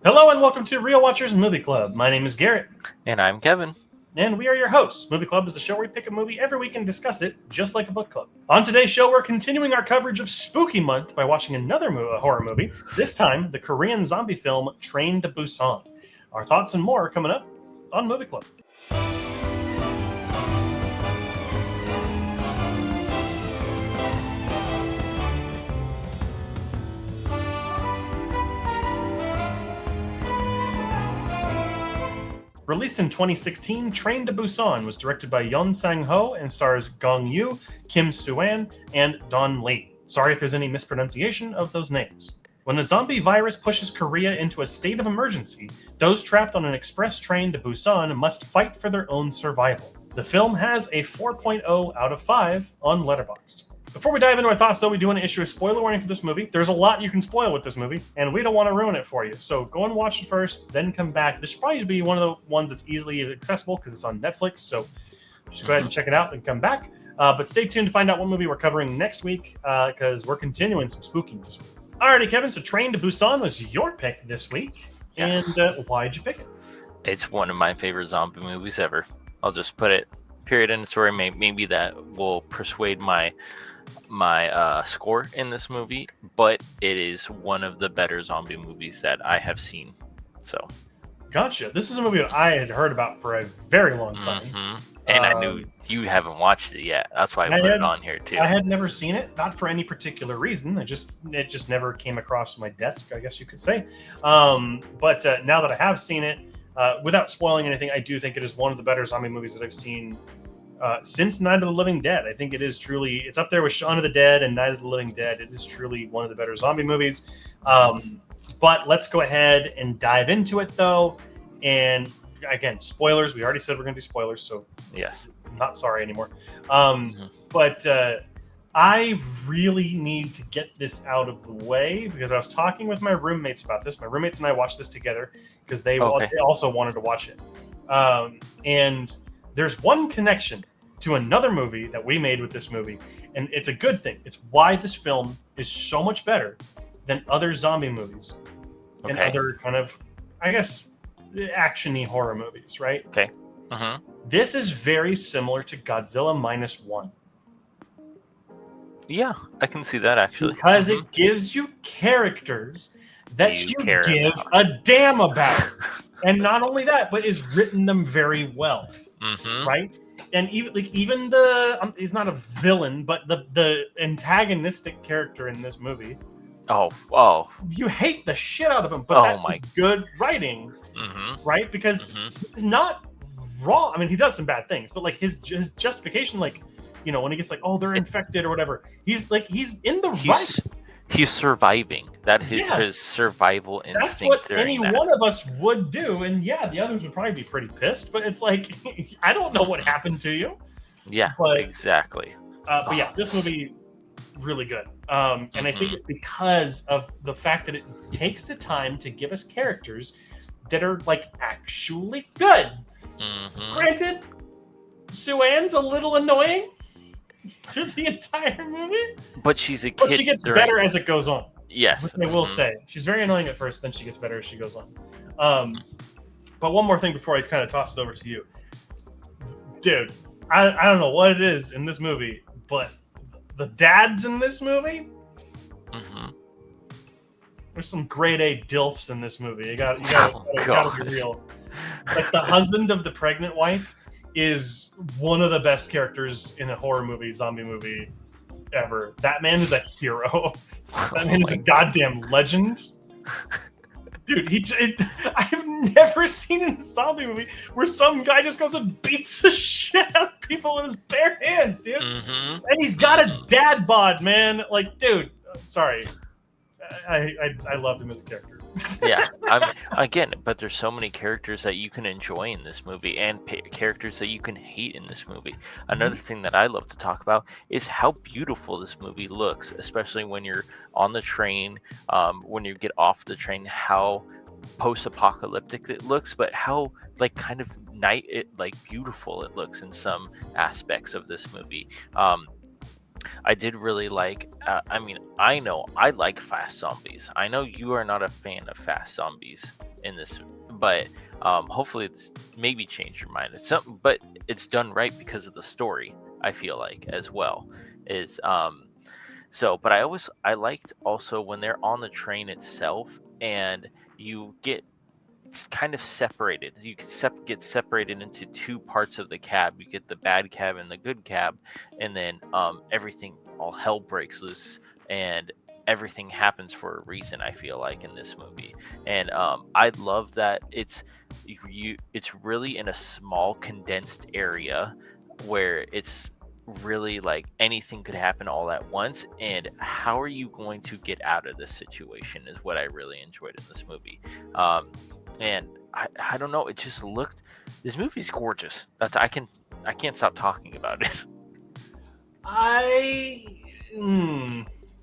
Hello and welcome to Real Watchers Movie Club. My name is Garrett. And I'm Kevin. And we are your hosts. Movie Club is the show where we pick a movie every week and discuss it, just like a book club. On today's show, we're continuing our coverage of Spooky Month by watching another horror movie, this time the Korean zombie film Train to Busan. Our thoughts and more are coming up on Movie Club. Released in 2016, Train to Busan was directed by Yeon Sang-ho and stars Gong Yoo, Kim Soo-an, and Don Lee. Sorry if there's any mispronunciation of those names. When a zombie virus pushes Korea into a state of emergency, those trapped on an express train to Busan must fight for their own survival. The film has a 4.0 out of 5 on Letterboxd. Before we dive into our thoughts, though, we do want to issue a spoiler warning for this movie. There's a lot you can spoil with this movie, and we don't want to ruin it for you. So go and watch it first, then come back. This should probably be one of the ones that's easily accessible because it's on Netflix. So just go ahead and check it out and come back. But stay tuned to find out what movie we're covering next week because we're continuing some spookiness. Alrighty, Kevin. So Train to Busan was your pick this week. Yes. And why'd you pick it? It's one of my favorite zombie movies ever. I'll just put it, period, in the story. Maybe that will persuade my score in this movie, but it is one of the better zombie movies that I have seen. So, gotcha. This is a movie that I had heard about for a very long time. Mm-hmm. And I knew you haven't watched it yet. That's why I put it on here too. I had never seen it, not for any particular reason. It just never came across my desk, I guess you could say. But now that I have seen it, without spoiling anything, I do think it is one of the better zombie movies that I've seen since Night of the Living Dead. I think it's up there with Shaun of the Dead and Night of the Living Dead. It is truly one of the better zombie movies. But let's go ahead and dive into it, though. And again, spoilers. We already said we're going to do spoilers, so yes, I'm not sorry anymore. But I really need to get this out of the way because I was talking with my roommates about this. My roommates and I watched this together because they also wanted to watch it. And there's one connection to another movie that we made with this movie, and it's a good thing. It's why this film is so much better than other zombie movies and other kind of, I guess, action-y horror movies, right? Okay. This is very similar to Godzilla Minus One. Yeah, I can see that actually. Because it gives you characters that you give a damn about. And not only that, but is written them very well, right? And even the he's not a villain, but the antagonistic character in this movie. Oh! You hate the shit out of him, but that's good writing, right? Because he's not wrong. I mean, he does some bad things, but like his justification, like when he gets like, they're infected or whatever, he's in the right. He's surviving. That is his survival instinct. That's what any one of us would do. And the others would probably be pretty pissed. But it's like, I don't know what happened to you. Yeah, exactly. But yeah, this movie, really good. And I think it's because of the fact that it takes the time to give us characters that are like actually good. Granted, Soo-an's a little annoying through the entire movie, but she's a kid. But she gets better as it goes on. Yes, I will say she's very annoying at first, then she gets better as she goes on. But one more thing before I kind of toss it over to you, dude. I don't know what it is in this movie, but the dads in this movie, there's some grade A DILFs in this movie. You got to be real. Like the husband of the pregnant wife is one of the best characters in a horror movie, zombie movie ever. That man is a hero. That man is a goddamn legend. Dude, I've never seen in a zombie movie where some guy just goes and beats the shit out of people with his bare hands, dude. And he's got a dad bod, man. Like, dude, sorry. I loved him as a character. Yeah, again, but there's so many characters that you can enjoy in this movie and characters that you can hate in this movie. Another thing that I love to talk about is how beautiful this movie looks, especially when you're on the train, when you get off the train, how post-apocalyptic it looks, but how like kind of beautiful it looks in some aspects of this movie. I did really like. I mean, I know I like fast zombies. I know you are not a fan of fast zombies in this, but hopefully it's maybe changed your mind. It's something, but it's done right because of the story. I feel like as well is so. But I liked also when they're on the train itself and you get kind of separated. You can get separated into two parts of the cab. You get the bad cab and the good cab, and then everything, all hell breaks loose, and everything happens for a reason. I feel like in this movie, and I love that it's really in a small condensed area where it's really like anything could happen all at once, and how are you going to get out of this situation is what I really enjoyed in this movie. And I don't know, it just looked, this movie's gorgeous. I can't stop talking about it. I.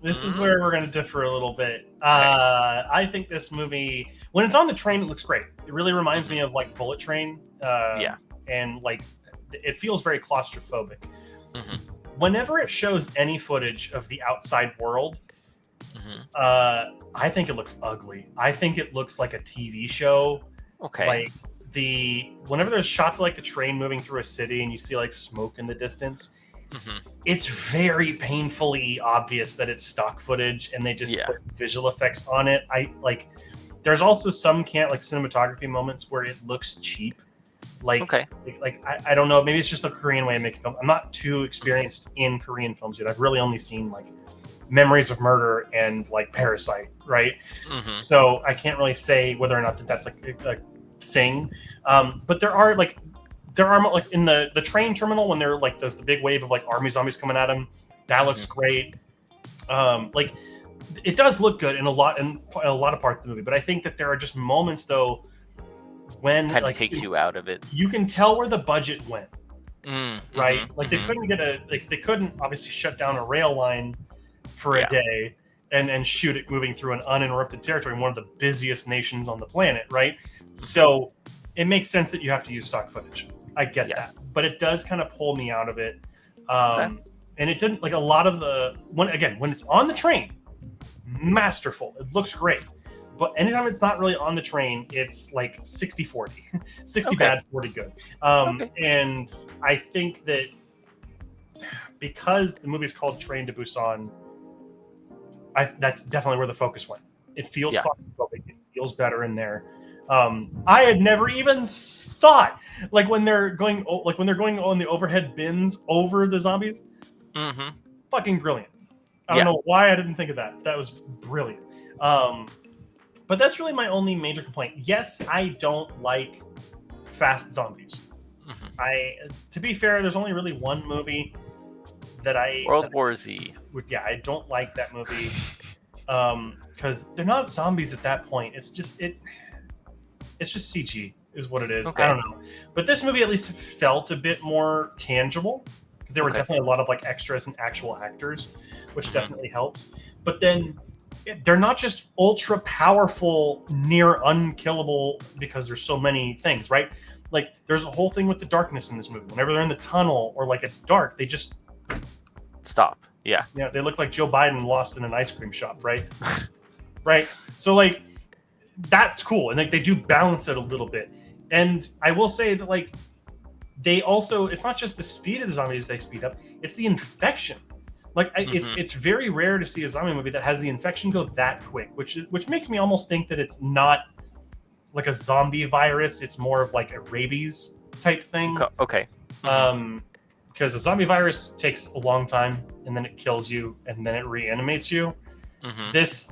This is Mhm. where we're going to differ a little bit. Okay. I think this movie, when it's on the train, it looks great. It really reminds me Mhm. of like Bullet Train, Yeah. and like it feels very claustrophobic. Mhm. Whenever it shows any footage of the outside world, Mhm. I think it looks ugly. I think it looks like a TV show. Okay. Like whenever there's shots of like the train moving through a city and you see like smoke in the distance, Mhm. it's very painfully obvious that it's stock footage and they just Yeah. put visual effects on it. I like there's also some can't like cinematography moments where it looks cheap. Like Okay. I don't know, maybe it's just a Korean way of making film. I'm not too Mhm. experienced in Korean films yet. I've really only seen like Memories of Murder and like Parasite, right? Mhm. So I can't really say whether or not that's like a thing. But there are like in the train terminal when they're like there's the big wave of like army zombies coming at them. That looks Mhm. great. Like it does look good in a lot of parts of the movie, but I think that there are just moments though when Kind of like takes you out of it. you can tell where the budget went, right? Mhm. Like Mhm. they couldn't obviously shut down a rail line for a Yeah. day and shoot it moving through an uninterrupted territory in one of the busiest nations on the planet, right? Mhm. So it makes sense that you have to use stock footage. I get Yeah. that, but it does kind of pull me out of it. Okay. And it didn't like a lot of the when it's on the train, masterful. It looks great. But anytime it's not really on the train, it's like 60-40. 60 Okay. bad, 40 good. Okay. And I think that because the movie is called Train to Busan, that's definitely where the focus went. It feels Yeah. claustrophobic. It feels better in there. I had never even thought like when they're going on the overhead bins over the zombies. Mhm. Fucking brilliant. I don't Yeah. know why I didn't think of that. That was brilliant. Um, but that's really my only major complaint. Yes, I don't like fast zombies. Mhm. I, to be fair, there's only really one movie that World War Z. would, yeah, I don't like that movie because they're not zombies at that point. It's just CG is what it is. I Okay. don't know, but this movie at least felt a bit more tangible because there were Okay. definitely a lot of like extras and actual actors, which Mhm. definitely helps. But then they're not just ultra powerful, near unkillable because there's so many things, right? Like there's a whole thing with the darkness in this movie. Whenever they're in the tunnel or like it's dark, they just Stop. Yeah. they look like Joe Biden lost in an ice cream shop, right? Right. So like that's cool, and like they do balance it a little bit. And I will say that like they also it's not just the speed of the zombies they speed up; it's the infection. Like Mhm. it's very rare to see a zombie movie that has the infection go that quick, which makes me almost think that it's not like a zombie virus; it's more of like a rabies type thing. Okay. Mhm. Um, because a zombie virus takes a long time, and then it kills you, and then it reanimates you. Mhm. This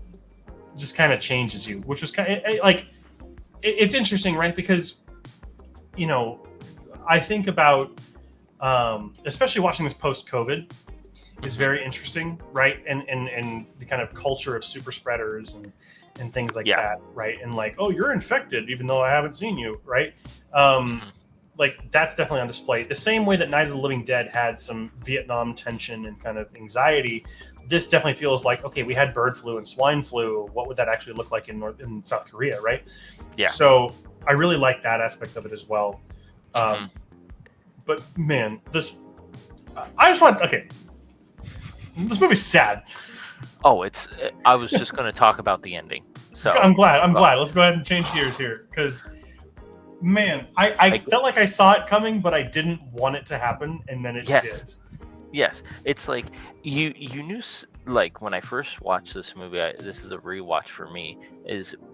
just kind of changes you, which was kind of like it's interesting, right? Because you know, I think about especially watching this post COVID is Mhm. very interesting, right? And the kind of culture of super spreaders and things like Yeah. that, right? And like, oh, you're infected, even though I haven't seen you, right? Um, Mhm. like that's definitely on display. The same way that Night of the Living Dead had some Vietnam tension and kind of anxiety, this definitely feels like okay, we had bird flu and swine flu. What would that actually look like in South Korea, right? Yeah. So I really like that aspect of it as well. Mhm. But man, this I just want okay. This movie's sad. Oh, I was just going to talk about the ending. So I'm glad. Let's go ahead and change gears here, because man, I felt like I saw it coming, but I didn't want it to happen, and then it did. Yes, it's like you knew like when I first watched this movie. This is a rewatch for me.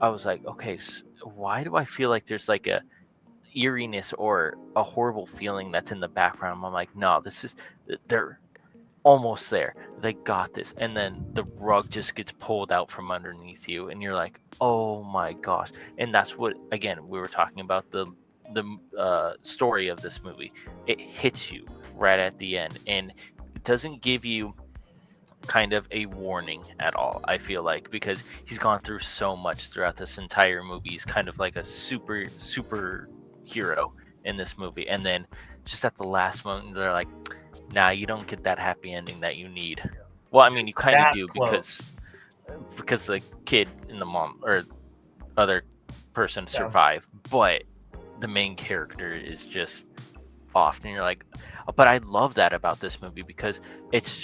I was like, okay, why do I feel like there's like a eeriness or a horrible feeling that's in the background? I'm like, no, they're almost there. They got this, and then the rug just gets pulled out from underneath you, and you're like, oh my gosh. And that's what, again, we were talking about the story of this movie. It hits you right at the end, and it doesn't give you kind of a warning at all, I feel like, because he's gone through so much throughout this entire movie. He's kind of like a super hero in this movie, and then just at the last moment they're like, nah, you don't get that happy ending that you need. Well, I mean, you kind of do, because the kid and the mom or other person survive, but the main character is just off, and you're like, but I love that about this movie, because it's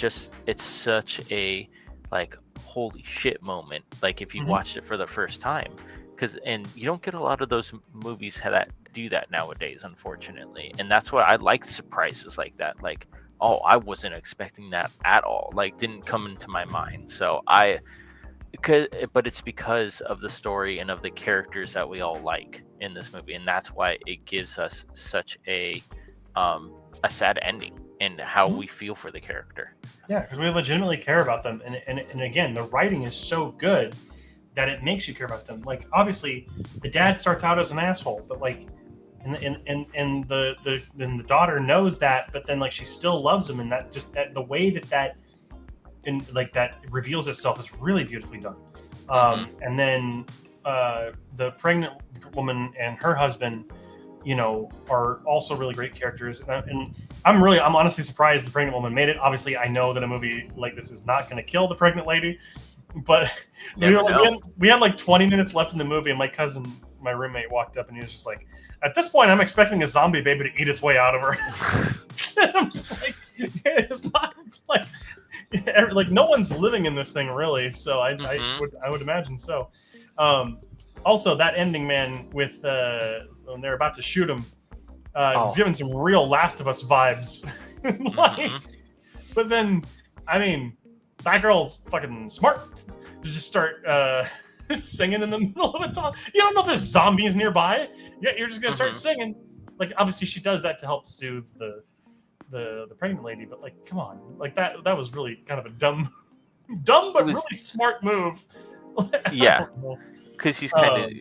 such a like holy shit moment, like if you watched it for the first time, and you don't get a lot of those movies that do that nowadays, unfortunately. And that's what I like, surprises like that, like, oh, I wasn't expecting that at all, like didn't come into my mind. So but it's because of the story and of the characters that we all like in this movie, and that's why it gives us such a sad ending and how we feel for the character. Yeah, because we legitimately care about them, and again, the writing is so good that it makes you care about them. Like, obviously, the dad starts out as an asshole, but like, and the daughter knows that, but then like she still loves him, and that the way that reveals itself is really beautifully done. And then the pregnant woman and her husband, are also really great characters. And I'm honestly surprised the pregnant woman made it. Obviously, I know that a movie like this is not going to kill the pregnant lady, but we had like 20 minutes left in the movie, and my roommate walked up and he was just like, at this point, I'm expecting a zombie baby to eat its way out of her. And I'm just like, it's not like no one's living in this thing really. So I would imagine so. Also, that ending, man, with when they're about to shoot him, was giving some real Last of Us vibes. But then, I mean, that girl's fucking smart to just start singing in the middle of a tunnel. You don't know if there's zombies nearby. Yeah, you're just gonna start singing. Like, obviously, she does that to help soothe the pregnant lady. But like, come on, like that was really kind of a dumb but really smart move. Yeah, because she's kind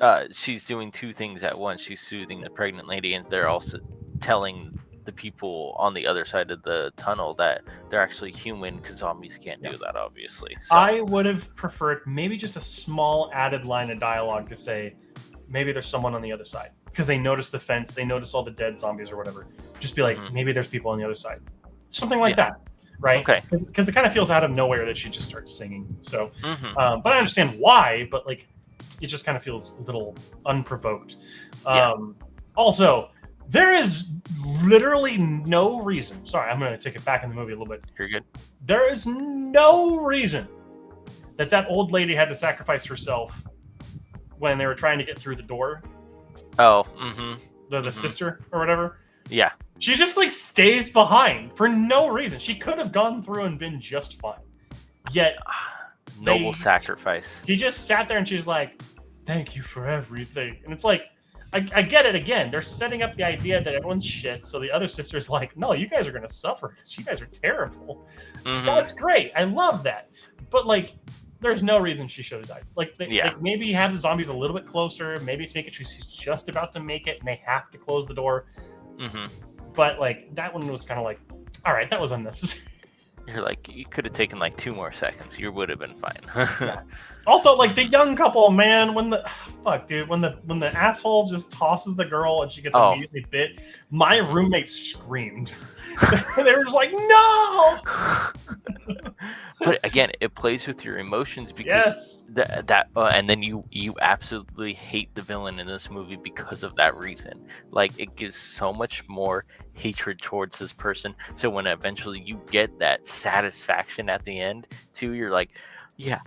of she's doing two things at once. She's soothing the pregnant lady, and they're also telling the people on the other side of the tunnel that they're actually human, because zombies can't do that, obviously. So. I would have preferred maybe just a small added line of dialogue to say maybe there's someone on the other side, because they notice the fence, they notice all the dead zombies or whatever. Just be like, maybe there's people on the other side, something like that, right? Okay. Because it kind of feels out of nowhere that she just starts singing. So, but I understand why, but like, it just kind of feels a little unprovoked. Also, there is literally no reason. Sorry, I'm going to take it back in the movie a little bit. You're good. There is no reason that old lady had to sacrifice herself when they were trying to get through the door. Oh, the sister or whatever. Yeah. She just like stays behind for no reason. She could have gone through and been just fine. Yet, noble sacrifice. She just sat there and she's like, "Thank you for everything." And it's like, I get it again. They're setting up the idea that everyone's shit. So the other sister's like, no, you guys are going to suffer because you guys are terrible. That's great. I love that. But like, there's no reason she should have died. Like, maybe have the zombies a little bit closer. Maybe to make it she's just about to make it and they have to close the door. But like, that one was kind of like, all right, that was unnecessary. You're like, you could have taken like 2 more seconds. You would have been fine. Also, like the young couple, man, when the fuck, dude, when the asshole just tosses the girl and she gets Oh. immediately bit, my roommates screamed. They were just like, "No!" But again, it plays with your emotions because Yes. and then you absolutely hate the villain in this movie because of that reason. Like it gives so much more hatred towards this person. So when eventually you get that satisfaction at the end, too, you're like, yeah,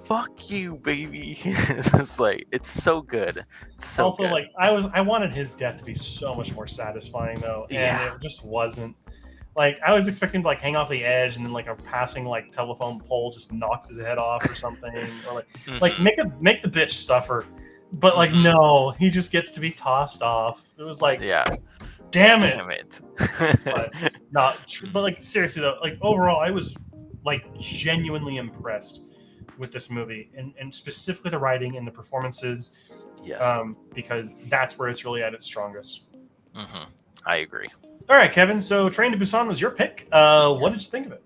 fuck you, baby. It's like it's so good. It's so Also, good. like I wanted his death to be so much more satisfying though, and Yeah. it just wasn't. Like I was expecting to like hang off the edge, and then like a passing like telephone pole just knocks his head off or something, or like Mhm. make the bitch suffer. But like Mhm. no, he just gets to be tossed off. It was like, Yeah. damn it. Damn it. But not true. But like seriously though, like overall, I was like genuinely impressed with this movie, and specifically the writing and the performances, Yes. because that's where it's really at its strongest. I agree. All right, Kevin. So Train to Busan was your pick. What did you think of it?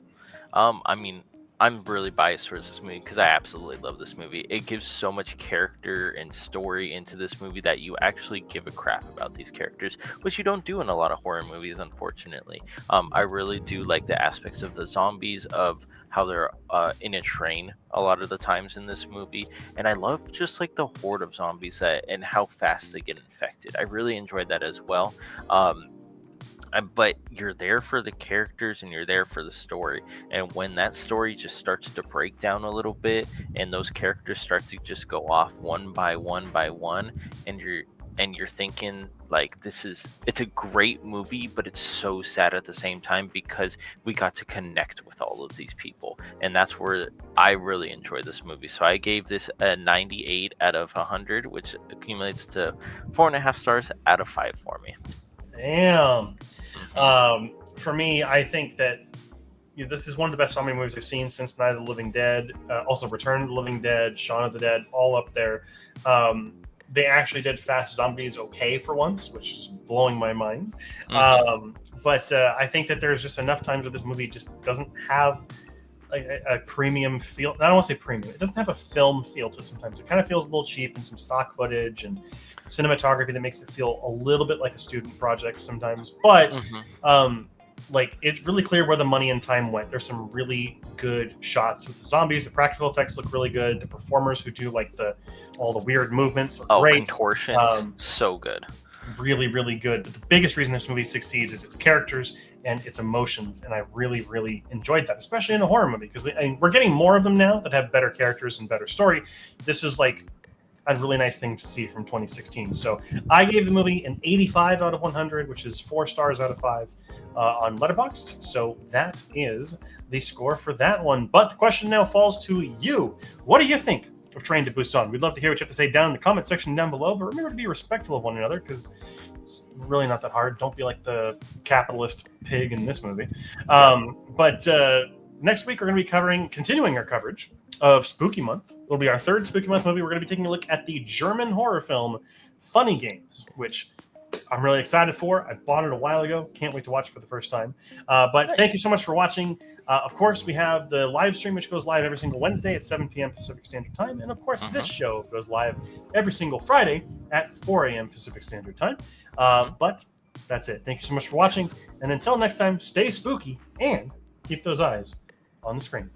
I mean, I'm really biased towards this movie because I absolutely love this movie. It gives so much character and story into this movie that you actually give a crap about these characters, which you don't do in a lot of horror movies, unfortunately. I really do like the aspects of the zombies, of how they're in a train a lot of the times in this movie, and I love just like the horde of zombies and how fast they get infected. I really enjoyed that as well. Um, but you're there for the characters and you're there for the story, and when that story just starts to break down a little bit and those characters start to just go off one by one, and you're thinking like it's a great movie, but it's so sad at the same time because we got to connect with all of these people, and that's where I really enjoy this movie. So I gave this a 98 out of 100, which accumulates to 4.5 stars out of 5 for me. Damn. Mhm. For me, I think that this is one of the best zombie movies I've seen since Night of the Living Dead. Also, Return of the Living Dead, Shaun of the Dead, all up there. They actually did Fast Zombies okay for once, which is blowing my mind. Mhm. But I think that there's just enough times where this movie just doesn't have a premium feel. I don't want to say premium. It doesn't have a film feel to it sometimes. It kind of feels a little cheap, and some stock footage and cinematography that makes it feel a little bit like a student project sometimes. But Mhm. like it's really clear where the money and time went. There's some really good shots with the zombies. The practical effects look really good. The performers who do like all the weird movements are Oh, great. contortions, so good. Really, really good. But the biggest reason this movie succeeds is its characters and its emotions, and I really, really enjoyed that, especially in a horror movie, because we're getting more of them now that have better characters and better story. This is like a really nice thing to see from 2016. So I gave the movie an 85 out of 100, which is 4 stars out of 5 on Letterboxd. So that is the score for that one. But the question now falls to you. What do you think of Train to Busan? We'd love to hear what you have to say down in the comment section down below. But remember to be respectful of one another, because it's really not that hard. Don't be like the capitalist pig in this movie. But next week we're going to be continuing our coverage of Spooky Month. It'll be our third Spooky Month movie. We're going to be taking a look at the German horror film Funny Games, which I'm really excited for. I bought it a while ago. Can't wait to watch it for the first time. But thank you so much for watching. Of course, we have the live stream, which goes live every single Wednesday at 7 p.m. Pacific Standard Time. And of course, this show goes live every single Friday at 4 a.m. Pacific Standard Time. But that's it. Thank you so much for watching. And until next time, stay spooky and keep those eyes on the screen.